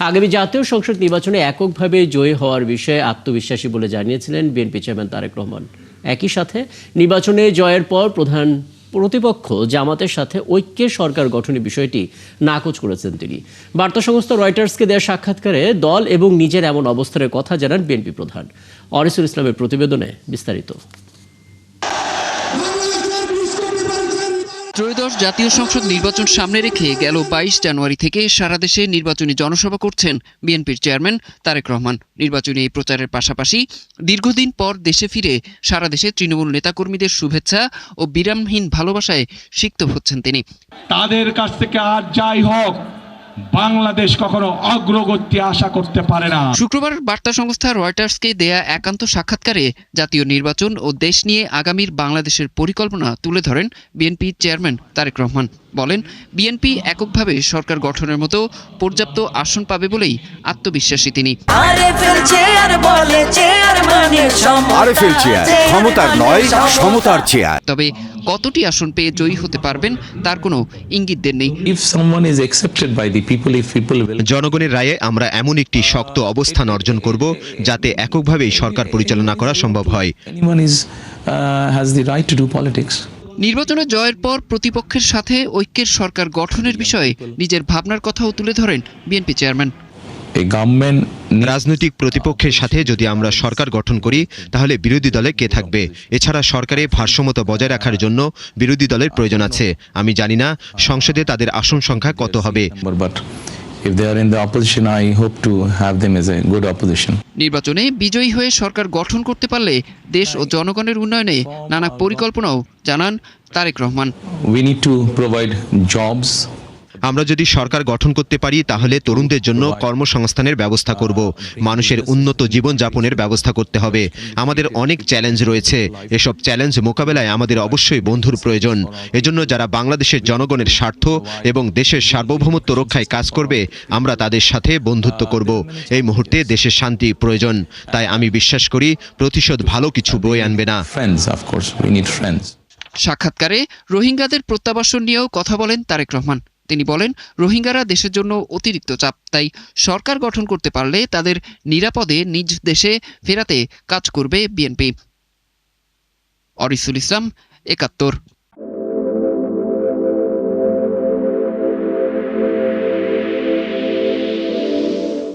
আগামী জাতীয় সংসদ নির্বাচনে এককভাবে জয়ী হওয়ার বিষয়ে আত্মবিশ্বাসী বলে জানিয়েছিলেন বিএনপি চেয়ারম্যান তারেক রহমান। একই সাথে নির্বাচনে জয়ের পর প্রধান প্রতিপক্ষ জামাতের সাথে ঐক্যের সরকার গঠনের বিষয়টি নাকচ করেছেন তিনি। বার্তা সংস্থা রয়টার্সকে দেওয়া সাক্ষাৎকারে দল এবং নিজের এমন অবস্থানের কথা জানান বিএনপি প্রধান। অরিসুল ইসলামের প্রতিবেদনে বিস্তারিত। ত্রয়োদশ জাতীয় সংসদ নির্বাচন সামনে রেখে গেল ২২ জানুয়ারি থেকে সারা দেশে নির্বাচনী জনসভা করছেন বিএনপির চেয়ারম্যান তারেক রহমান। নির্বাচনী এই প্রচারের পাশাপাশি দীর্ঘদিন পর দেশে ফিরে সারা দেশে তৃণমূল নেতাকর্মীদের শুভেচ্ছা ও বিরামহীন ভালোবাসায় সিক্ত হচ্ছেন তিনি। তাদের কাছ থেকে আর যাই হোক, বাংলাদেশ কখনো অগ্রগতি আশা করতে পারে না। শুক্রবার বার্তা সংস্থা রয়টার্সকে দেয়া একান্ত সাক্ষাৎকারে জাতীয় নির্বাচন ও দেশ নিয়ে আগামীর বাংলাদেশের পরিকল্পনা তুলে ধরেন বিএনপি চেয়ারম্যান তারেক রহমান। বলেন, বিএনপি এককভাবে সরকার গঠনের মতো পর্যাপ্ত আসন পাবে বলেই আত্মবিশ্বাসী তিনি। তবে কতটি আসন পেয়ে জয়ী হতে পারবেন তার কোনো ইঙ্গিত দেননি। জনগণের রায়ে আমরা এমন একটি শক্ত অবস্থান অর্জন করব যাতে এককভাবেই সরকার পরিচালনা করা সম্ভব হয়। নির্বাচনে জয়ের পর প্রতিপক্ষের সাথে ঐক্যের সরকার গঠনের বিষয়ে নিজের ভাবনার কথাও তুলে ধরেন বিএনপি চেয়ারম্যান। রাজনৈতিক প্রতিপক্ষের সাথে যদি আমরা সরকার গঠন করি তাহলে বিরোধী দলে কে থাকবে? এছাড়া সরকারে ভারসাম্যতা বজায় রাখার জন্য বিরোধী দলের প্রয়োজন আছে। আমি জানি না সংসদে তাদের আসন সংখ্যা কত হবে। নির্বাচনে বিজয়ী হয়ে সরকার গঠন করতে পারলে দেশ ও জনগণের উন্নয়নে নানা পরিকল্পনাও জানান তারেক রহমান। আমরা যদি সরকার গঠন করতে পারি তাহলে তরুণদের জন্য কর্মসংস্থানের ব্যবস্থা করব, মানুষের উন্নত জীবনযাপনের ব্যবস্থা করতে হবে। আমাদের অনেক চ্যালেঞ্জ রয়েছে, এসব চ্যালেঞ্জ মোকাবেলায় আমাদের অবশ্যই বন্ধুর প্রয়োজন। এজন্য যারা বাংলাদেশের জনগণের স্বার্থ এবং দেশের সার্বভৌমত্ব রক্ষায় কাজ করবে আমরা তাদের সাথে বন্ধুত্ব করব। এই মুহূর্তে দেশের শান্তি প্রয়োজন, তাই আমি বিশ্বাস করি প্রতিশোধ ভালো কিছু বয়ে আনবে না। সাক্ষাৎকারে রোহিঙ্গাদের প্রত্যাবাসন নিয়েও কথা বলেন তারেক রহমান। তিনি বলেন, রোহিঙ্গারা দেশের জন্য অতিরিক্ত চাপ, তাই সরকার গঠন করতে পারলে তাদের নিরাপদে নিজ দেশে ফেরাতে কাজ করবে বিএনপি। অরিসুল ইসলাম, ৭১।